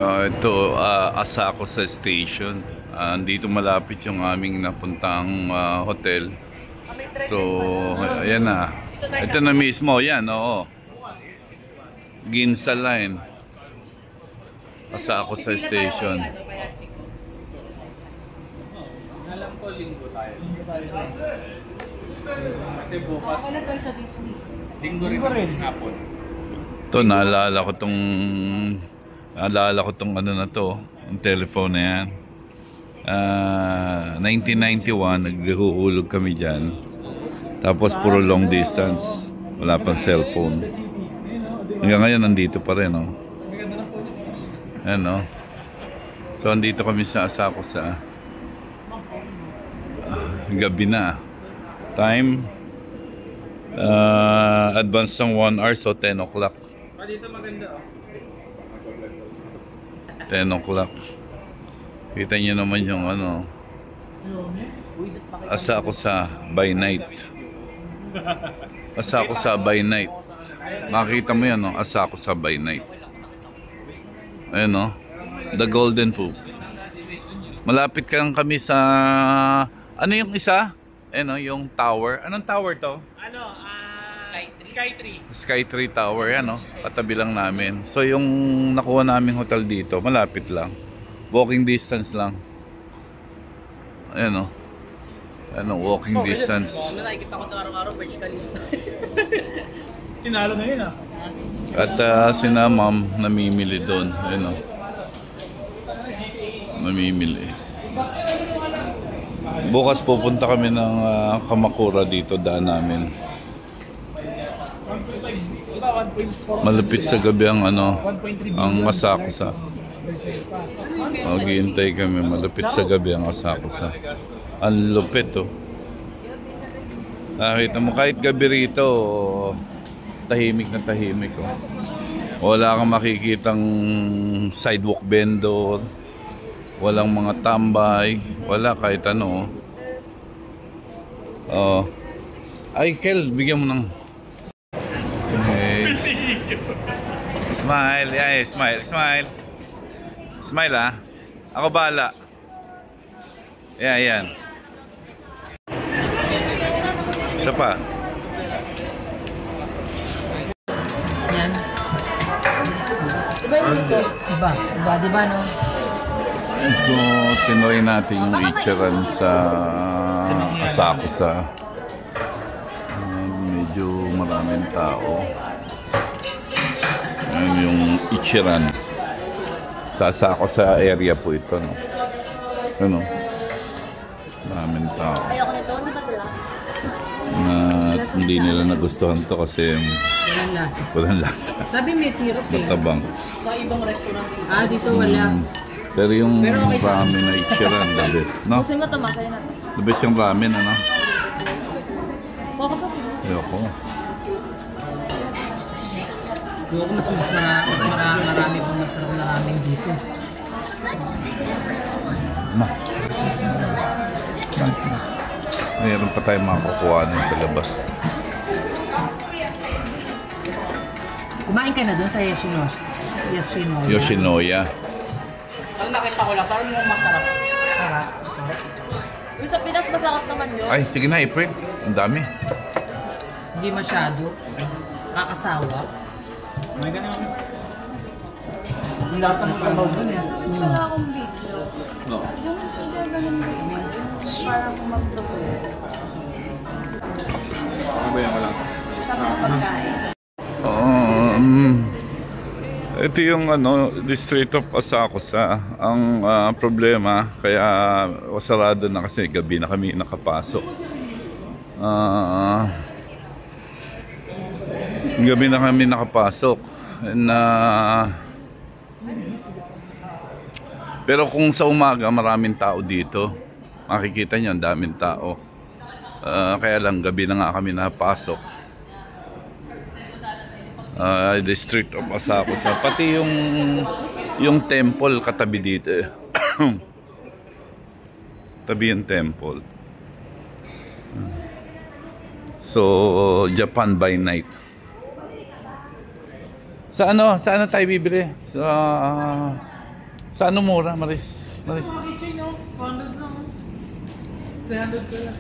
Ito, Asako sa station. Dito malapit yung aming napuntang hotel. So, ayan na. Ito na mismo, yan, oo. Ginza Line. Asako sa station. Alam ko, linggo tayo. Kasi bukas. Wala tayo sa Disney. Linggo rin hapon. Ito, naalala ko tong ano na to, ang telephone na yan. 1991, naghuhulog kami dyan. Tapos puro long distance. Wala pang cellphone. Hanggang ngayon, nandito pa rin, oh. Ayan, oh. So, andito kami sa Asako sa gabi na. Time, advance ng 1 hour, so 10 o'clock. Dito maganda, oh. 10 o'clock. Kita niyo naman yung ano, Asako sa by night. Asako sa by night. Makita mo yan, no? Asako sa by night. Ayan, no? The Golden Poop. Malapit lang kami sa... Ano yung isa? Ayan, no? Yung tower. Anong tower to? Sky 3 Tower, yan, no? Katabi lang namin. So, yung nakuha naming hotel dito, malapit lang. Walking distance lang. Ayan, no? Ano, walking distance. Nakikita ko ito araw-araw, Burj Khalifa. Tinalo na yun, ah. At sina ma'am namimili doon. Ayan, no? Namimili. Bukas pupunta kami ng Kamakura dito, daan namin. Malapit sa gabi ang ano, ang Asako sa. Maghihintay kami, malapit sa gabi ang Asako sa. Ang lupit, oh. Nakita mo kahit gabi rito, tahimik na tahimik, oh. Wala kang makikitang sidewalk vendor, walang mga tambay, wala kahit ano. Oh. Ay, Kel, bigyan mo ng okay. Smile, yeah, smile, smile. Smile, ah. Ako bahala. Yeah, yan. Isa pa. Yan. Iba yung dito. Diba, no? So, tinoy natin yung itsura sa Asako sa. Medyo maraming tao. Ayan yung Ichiran. Sa Asako sa area po ito, no? Ano? Maraming tao. Ayoko nito, hindi ba ito lang? Na hindi nila nagustuhan to kasi Walang lasa. walang lasa. Sabi may syrup eh. Matabang. Sa ibang restaurant. Dito wala. Pero yung Pero okay sa- ramen na Ichiran, the best. No? Busin mo ito, masaya na ito. The best yung ramen, ano? Baka pa. Ayoko. Ayoko mas marami pong masarap na ramen dito. Ma. Mayroon pa tayong makukuha sa labas. Kumain ka na doon sa Yoshinoya. Ang nakita ko lang, parang yung masarap. Sarap. Yung sa Pinas, masarap naman yun. Ay, sige na, April. Ang dami. Hindi masyado. Kakasawa. May ganun. Yung lasa ng sabaw doon eh. Wala akong video. No. Yung hindi ganun parang mag-prepare. Mabayan ko lang. Tapos pagkain. Ito yung ano, District of Asako sa. Ang problema, kaya sarado na kasi gabi na kami nakapasok. Gabi na kami nakapasok. Pero kung sa umaga maraming tao dito, makikita nyo ang daming tao. Kaya lang gabi na nga kami napasok. District of Asako sa. Pati yung temple katabi dito. Tabi yung temple. So, Japan by night. Sa ano tayo bibili? Sa Sa ano mura, Maris? Maris. Keychain, no? 100 lang. 300 ka lang.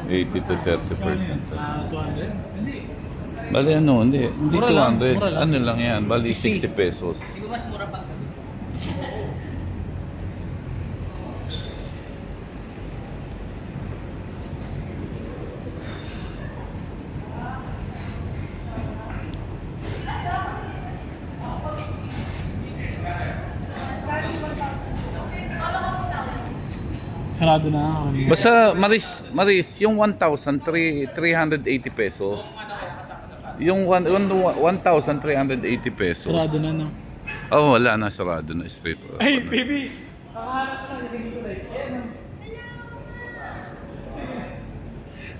80 to 30%. 200? Hindi. Bali ano, hindi Mura lang, 200. mura lang. Ano lang yan, bali 60 pesos. Di ba mas mura pag Sarado na. Basta Maris, yung 1,380 pesos. Yung 1,380 pesos. Sarado na, no? Oh, wala na, sarado na, straight. Ay, baby! Nakahanap ka na, hindi ko like.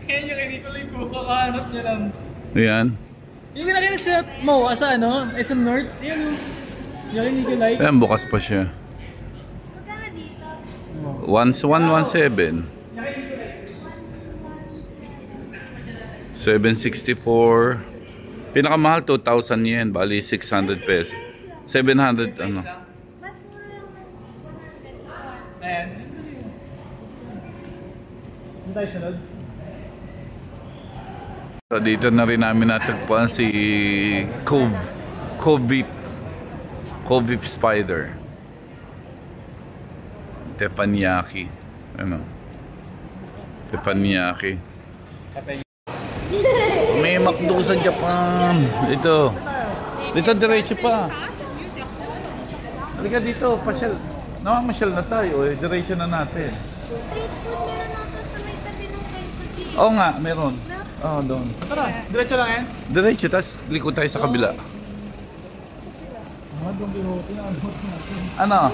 Ayan yung Nicolay ko, kakahanap niya lang. Ayan. Yung pinakita sa Mo, sa ano, SM North, ayan o. Yung Nicolay. Ayan, bukas pa siya. 117. 764. Pinakamahal 2,000 yen, bali 600 pesos. 700 ano. Ayan. Ano tayo sunod? So, dito na rin namin natagpuan si Cove Spider. Teppanyaki. Ano? Teppanyaki. May McDo sa Japan. Dito. Dito diretso pa. Halika dito, pasyal. Namamasyal na tayo. Diretso na natin. Street food meron natin sa may tabi ng Kensuji. Oo nga, meron. Oo, doon. Tara, diretso lang yan. Diretso, tapos liko tayo sa kabila. Ah, Don Quixote na ano natin. Ano?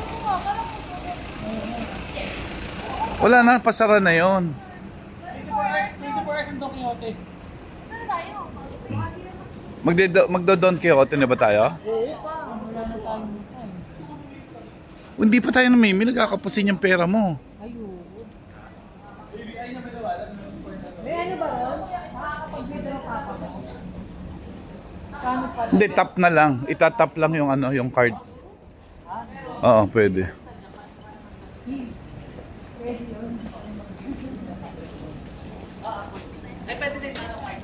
Wala na, pasara na yon. 24 hours ang Don Quixote. Magdo-Don Quixote na ba tayo? Oo pa. Wala na tayong mutan. Hindi pa tayo namimili, kakapusin yung pera mo. May ano ba ron? Makakapag-withdraw ka pa ba? Kano pa? Hindi, tap na lang. Itatap lang yung ano, yung card. Oo, pwede. ay pwede din ano card.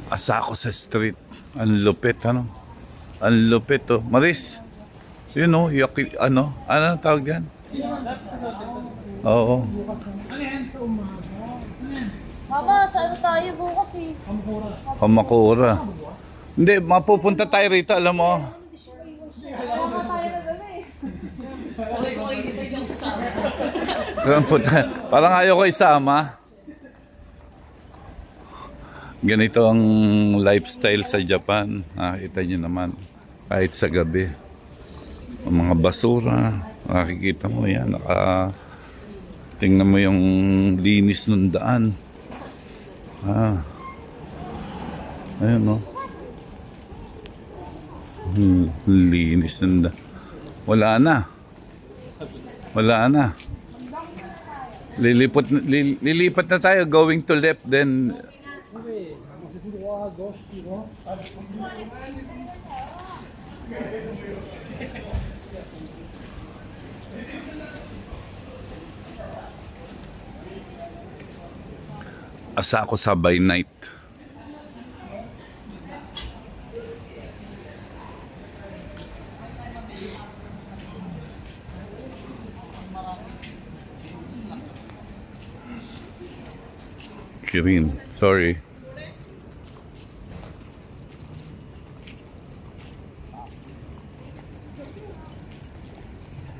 Asako sa street. Ang lupit, ano? Ang lupit, oh. Maris, yun, oh, ano tawag yan? Oo. Ano yan? Sa umaga. Ano yan? Mama, saan tayo bukas eh? Kamakura. Hindi, mapupunta tayo rito, alam mo. Mama, tayo na gano'n eh. Okay, dito yung sasama. Parang ayaw ko isama. Ganito ang lifestyle sa Japan. Nakikita nyo naman. Kahit sa gabi. Ang mga basura. Nakikita mo yan. Tingnan mo yung linis ng daan. Ayun, no? Linis ng daan. Wala na. Wala na. Lilipat na tayo. Going to left then. Asako sa by night. Kirin, sorry.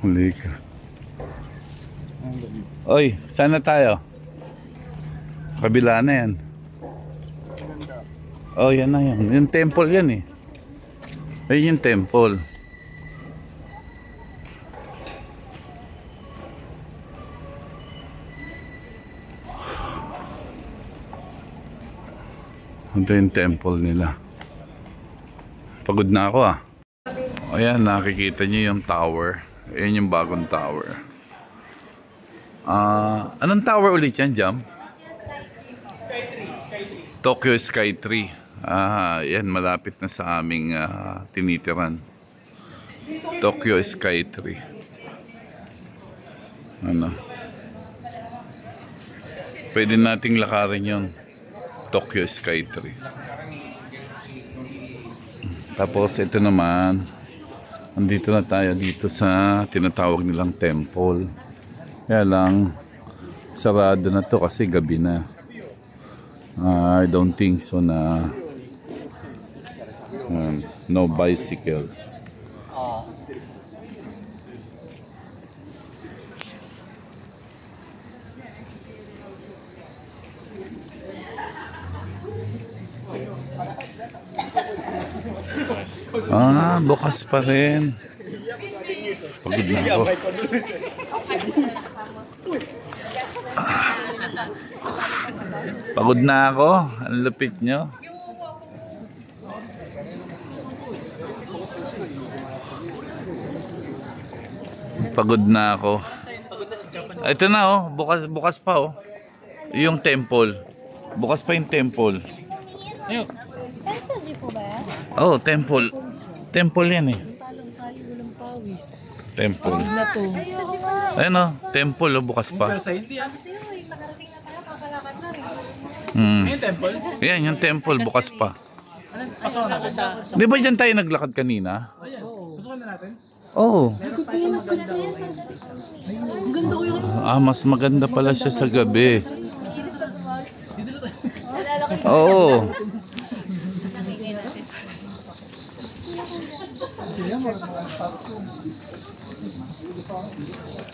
Halika. Oy, saan na tayo? Kabila na yan. Oh, yan na yan. Yung temple yan eh. Ayun yung temple. Ito yung temple nila. Pagod na ako ah. Ayan, nakikita niyo yung tower. Ayan yung bagong tower. Anong tower ulit yan, Jam? Sky 3. Tokyo Skytree. Yan, malapit na sa aming tinitiran. Tokyo Skytree. Ano? Pwede nating lakarin yon. Tokyo Skytree. Tapos ito naman, andito na tayo dito sa tinatawag nilang temple. Kaya lang, sarado na to kasi gabi na. I don't think so na no bicycle. Bukas pa rin. Pagod na ako. Pagod na ako. Ang lupit nyo. Pagod na ako. Ito na oh. Bukas pa oh. Yung temple. Bukas pa yung temple. Ayun. Sensoji po ba yan? Oh, temple. Temple yan eh. Talong tayo, walang pawis. Temple. Na to. Ayun oh. Temple oh. Bukas pa. Pero sa hindi ah. Nakarating na tayo, kakalakad na rin. Ayun, temple. Yan, yung temple. Bukas pa. Pasok na sa... Di ba dyan tayo naglakad kanina? Ayan. Pasukan na natin. Oo. Ang ganda ko yun. Mas maganda pala siya sa gabi. Oo.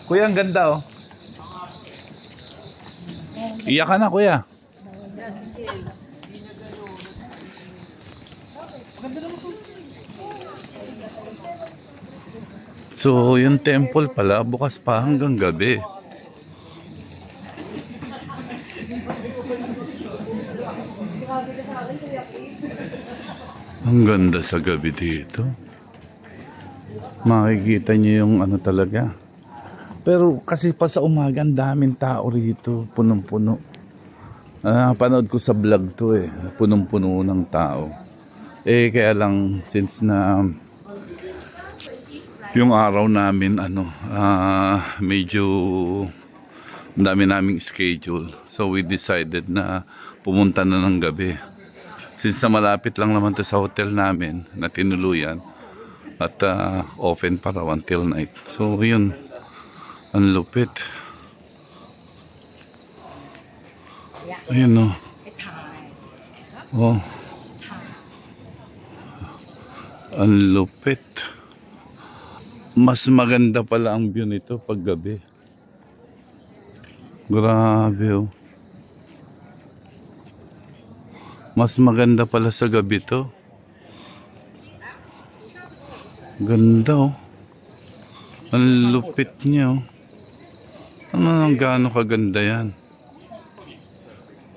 Kuya, ang ganda oh. Iyak ka na, kuya. So, yung temple pala, bukas pa hanggang gabi. Ang ganda sa gabi dito. Makikita niyo yung ano talaga. Pero kasi pa sa umaga, ang daming tao rito. Punong-puno. Panood ko sa vlog to eh. Punong-puno ng tao. Kaya lang, since na yung araw namin, medyo dami naming schedule. So we decided na pumunta na ng gabi. Since na malapit lang naman to sa hotel namin na tinuluyan at open pa raw until night. So yun, ang lupit. Ayun oh. Oh. Ang lupit. Mas maganda pala ang view nito pag gabi. Grabe oh. Mas maganda pala sa gabi to. Ganda oh. Ang lupit niya oh. Ano nang gaano kaganda yan?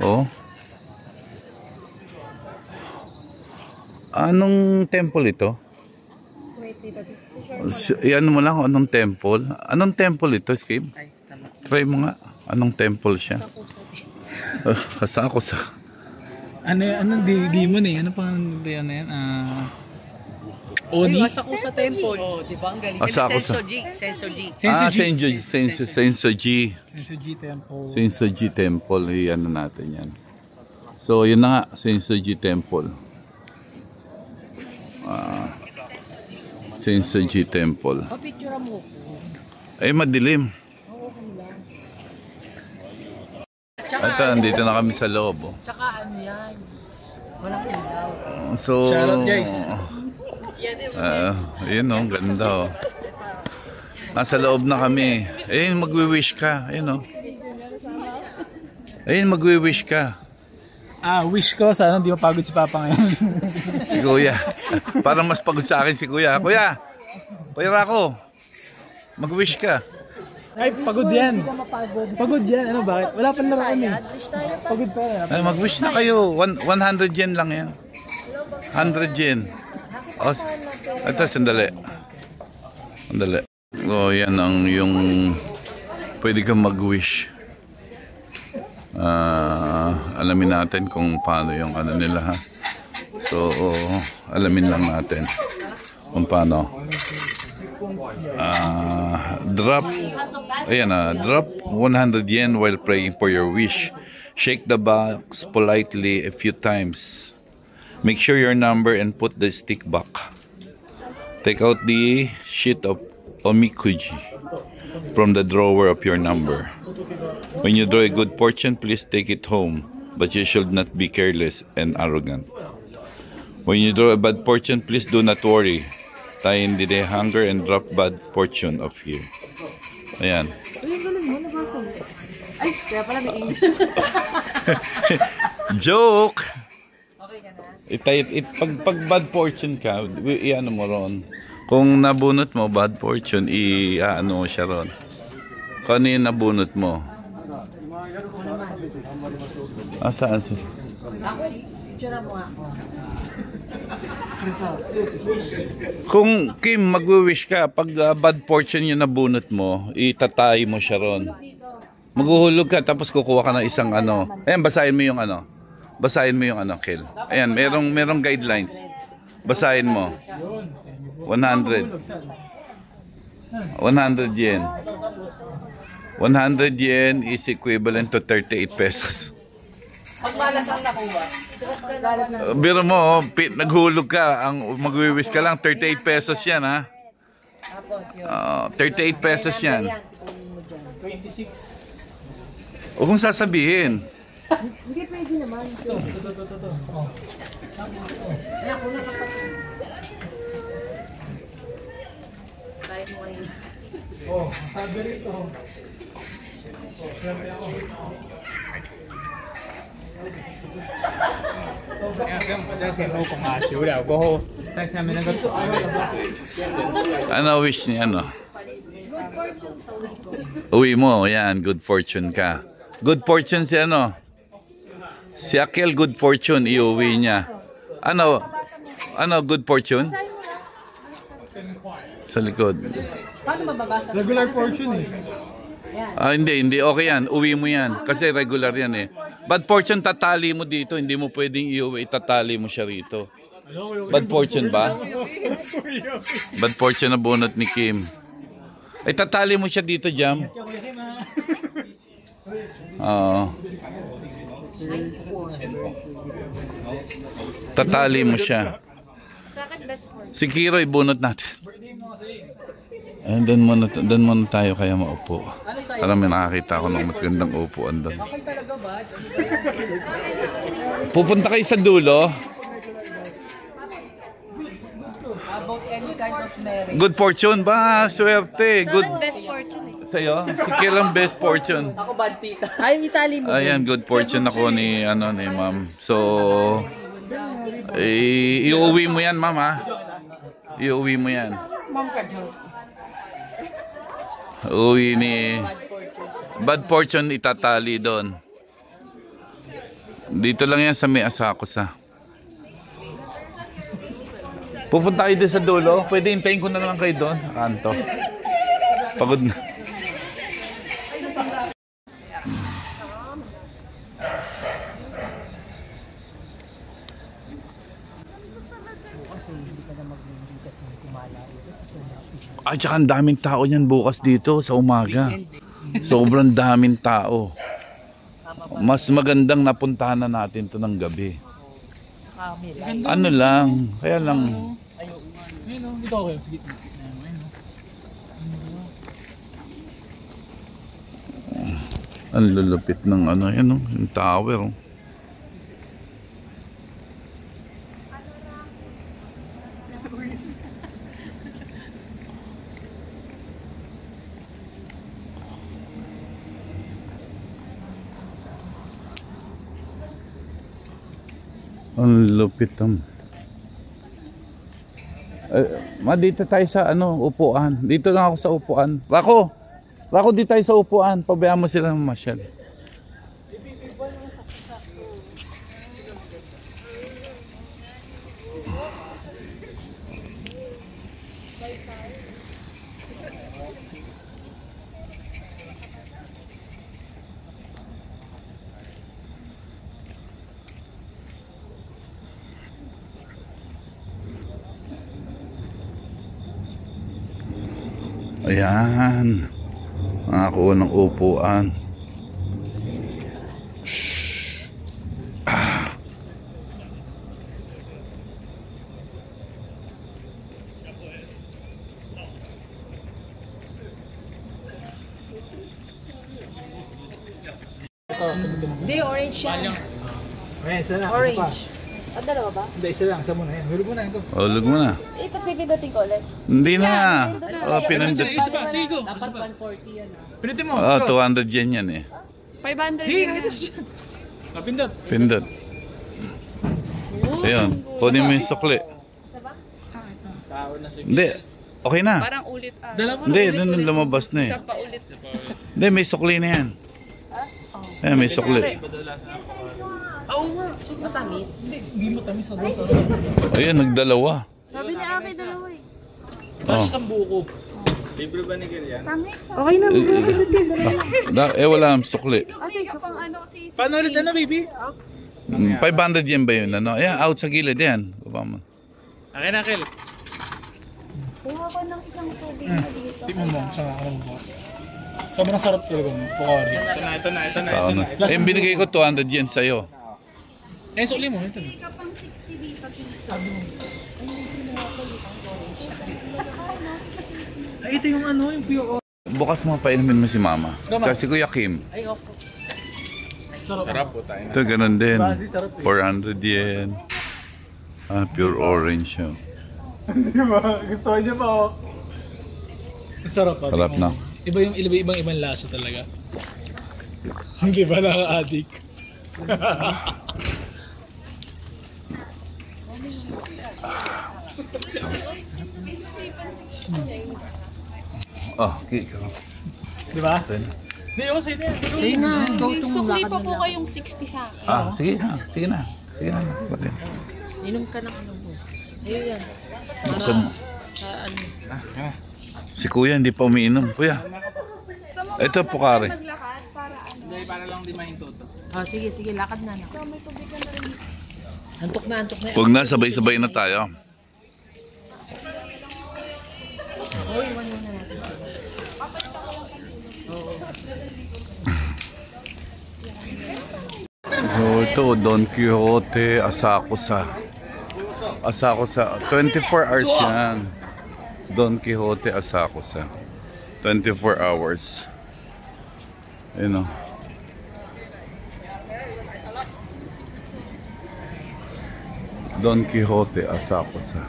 Oh. Anong temple ito? Ano mo lang anong temple? Anong temple ito, Skip? Try mo nga. Anong temple siya? Asakusa. Anong demon eh? Ano pang yan na yan? Oni? Asakusa Temple. Oh, di ba? Ang galing. Asakusa. Sensoji. Sensoji. Sensoji Temple. Sensoji Temple. Iyan na natin yan. So, yun na nga. Sensoji Temple. Sensoji Temple. Picture mo ko. Ay, madilim. Ito, andito na kami sa loob. Oh. Tsaka ano yan? Walang ilaw. So, Shoutout guys. yun oh, ganda oh. Nasa loob na kami. Ayun, magwi-wish ka. Ayun oh. Ayun, magwi-wish ka. Wish ko sana hindi mapagod si Papa ngayon. Si Kuya. Parang mas pagod sa akin si Kuya. Kuya Rako, mag-wish ka. Ay, pagod yan. Pagod yan. Ano bakit? Wala pang naraan eh. Pagod pa yan. Ay, mag-wish na kayo. 100 yen lang yan. 100 yen. Oh, ito, sandali. Sandali. Oh, yan ang yung pwede kang mag-wish. Alamin natin kung paano yung ano nila ha. So alamin lang natin kung paano. Drop, ayan drop 100 yen while praying for your wish. Shake the box politely a few times. Make sure your number and put the stick back. Take out the sheet of omikuji from the drawer of your number. When you draw a good fortune, please take it home, but you should not be careless and arrogant. When you draw a bad fortune, please do not worry. Tie in the hunger and drop bad fortune of here. Ayan. Ay, kaya pala may English. Joke! Okay ka na? Pag bad fortune ka, i-ano mo ron. Kung nabunot mo bad fortune, i-ano siya ron. Kung ano yung nabunot mo? Saan siya? Ako, tsura mo nga. Kung Kim, mag-wish ka, pag bad fortune yung nabunot mo, itatay mo siya ron. Maghuhulog ka, tapos kukuha ka ng isang ano. Ayan, basahin mo yung ano. Basahin mo yung ano, Kel. Ayan, merong guidelines. Basahin mo. 100. 100 yen. 100 yen is equivalent to 38 pesos. Pag malas ang nakuha. Biro mo, naghulog ka, ang magwi-wish ka lang, 38 pesos yan, ha? Tapos yun. 38 pesos yan. 26. Huwag mong sasabihin. Hindi pwede naman. Ay, ako na kapatid. Kaya mo ngayon. Oh, sabi rito. Siyempre ako. Ano wish niya, ano? Uwi mo, yan, good fortune ka. Good fortune si ano? Si Akel, good fortune, iuwi niya. Ano good fortune? Sa likod. Paano mababasa? Regular fortune eh. Hindi, okay yan. Uwi mo yan. Kasi regular yan eh. Bad fortune, tatali mo dito. Hindi mo pwedeng iuwi, tatali mo siya rito. Bad fortune ba? Bad fortune na bunot ni Kim. Ay, tatali mo siya dito, Jam. Oo. Tatali mo siya. Sa akin, best friend. Si Kiro, ibunot natin. Doon muna tayo kaya maupo. Para may nakakita ako ng mas gandang upuan doon. Okay talaga ba? Pupunta kayo sa dulo. About any kind of marriage. Good fortune ba? Swerte. Good. Best fortune eh. Sa'yo? Si Kiro ang best fortune. Ako bad tita. Ay, itali mo. Ayan, good fortune ako ni ma'am. So, iuwi mo yan, ma'am, ha? Iuwi mo yan. Ma'am ka, joke. Uwi ni... Bad fortune. Bad fortune itatali doon. Dito lang yan sa may Asakusa. Pupunta kayo doon sa dulo. Pwede hintayin ko na lang kayo doon. Kanto. Pagod na. Ay, tsaka ang daming tao niyan bukas dito sa umaga. Sobrang daming tao. Mas magandang napuntahan na natin to ng gabi. Ano lang, kaya lang. Ayun o, dito ako sa gitna. Ang lulupit ng ano, yan o, yung tower o. Ang lupit dito tayo sa ano, upuan. Dito lang ako sa upuan. Rako, dito tayo sa upuan. Pabayaan mo sila ng masyal. Ayan. Nakakuha ng upuan. Shhh. Ah. Hindi, orange yan. Ayan, isa lang. Isa pa. Orange. Ah, dalawa ba? Hindi, isa lang. Isa muna. Ayan, hulog mo na. Ito. Ulog mo na. Eh, pas pipindutin ko ulit. Hindi na. Oh, pinindot. pinindot. Isa pa, sige go. Dapat 140 yan ah. Pinutin mo. Oh, Go. 200 yen yan eh. 500 Sige, yan. kahit ito. Pindot. Pindot. Ayun. Kunin mo yung sukli. Isa ba? Tao na sige. Hindi. Okay na. Parang ulit ah. Dala mo Hindi, dun lumabas na eh. Isa pa ulit. Hindi, may sukli na yan. Ayan, may sukli. Oo nga. Matamis. Hindi mo tamis ako sa. Ayun, nagdalawa. Sabi ni Aki dalawa eh. Oh. Sa buko. Libre ba ni Gerian? Okay na. Wala ang sukli. Kasi pang ano, Paano ulit ano, baby? 500 yen ba yun? Ano? Ayan, out sa gilid yan. Baba mo. Akin na, Kel. Kuha ko ng isang tubig na dito. Tingnan mo, sa ako boss. Sobrang sarap talaga mo. Pukari. Ito na. Tao na. Eh, binigay ko 200 yen sa'yo. Eh, suli mo. Ito na. Ay, ito yung ano, yung pure. Bukas mo painumin mo si mama. Sa si Kuya Kim. Ay, opo. Sarap po tayo na. Ito, ganun din. Sarap eh. 400 yen. Ah, pure orange yun. Di ba? Gusto niya pa ako. Sarap pa. Sarap na. Iba yung ibang lasa talaga. Hindi ba nakaka-addict? Oh, kiko. Di ba? Ito na. Hindi, ako sa'yo na yan. Sige na. Sukli pa po kayong 60 sa akin. Ah, sige na. Sige na. Sige na. Bakit? Inom ka ng ano mo. Ayun yan. Buksan mo. Sa ano. Si Kuya hindi pa umiinom. Kuya. Ito, Pukari. Hindi, para lang di mahinto to. Oh, sige, lakad na. Antok na. Huwag na, sabay-sabay na tayo. Oh, iwan muna natin. So, ito, Don Quixote, Asakusa. 24 hours yan. Don Quixote, Asakusa. 24 hours. Ayun o. Don Quixote, Asakusa.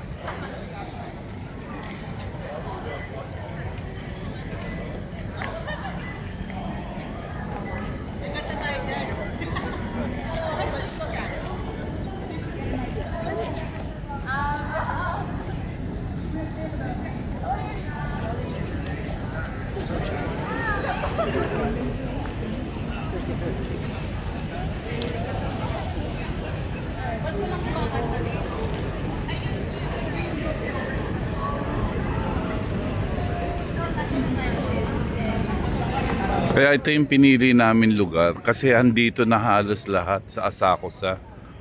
Kaya ito yung pinili namin lugar kasi andito na halos lahat sa Asakusa.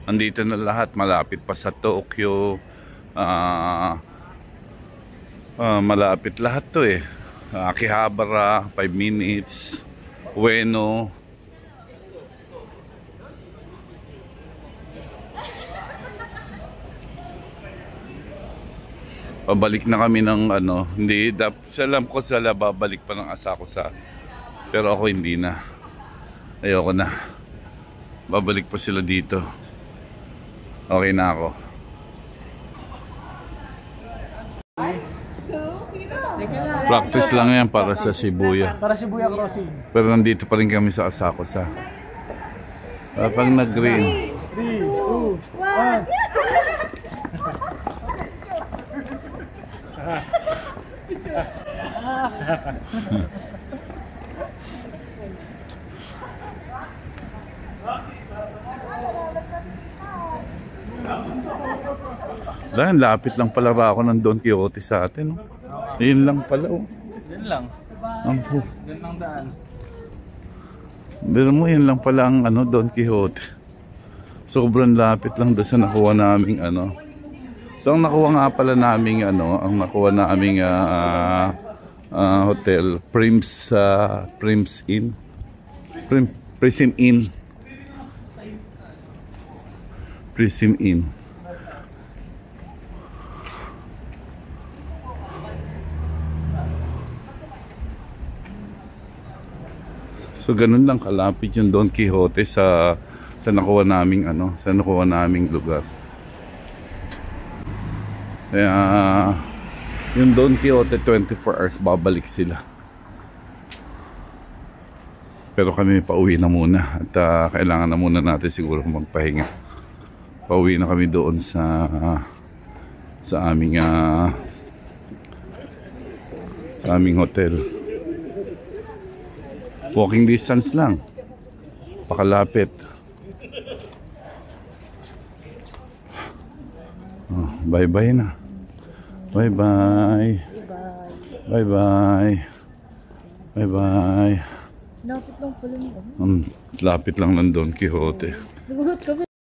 Andito na lahat, malapit pa sa Tokyo. Malapit lahat to eh. Akihabara, 5 minutes. Ueno. Pabalik na kami ng ano, hindi, alam ko sila babalik pa ng Asakusa. Pero ako hindi na. Ayoko na. Babalik pa sila dito. Okay na ako. Practice lang yan para sa Shibuya. Para Shibuya Crossing. Pero nandito pa rin kami sa Asakusa. Pag nag-green. 3, 2, 1. Dahil lapit lang pala ako ng Don Quixote sa atin. No? Yun lang pala. Oh. Yan lang. Ampo. Yan lang daan. Pero mo yun lang pala ang ano, Don Quixote. Sobrang lapit lang doon sa nakuha naming ano. So ang nakuha nga pala naming ano, ang nakuha naming hotel, Prims Inn. Prism Inn. Prism Inn. So ganun lang kalapit yung Don Quixote sa nakuha naming lugar. Kaya yung Don Quixote 24 hours babalik sila. Pero kami pauwi na muna at kailangan na muna natin siguro magpahinga. Pauwi na kami doon sa aming hotel. Walking distance lang. Pakalapit. Oh, bye-bye na. Bye-bye. Bye-bye. Bye-bye. Lapit lang pala nito. Lapit lang ng Don Quixote. Nagulat kami.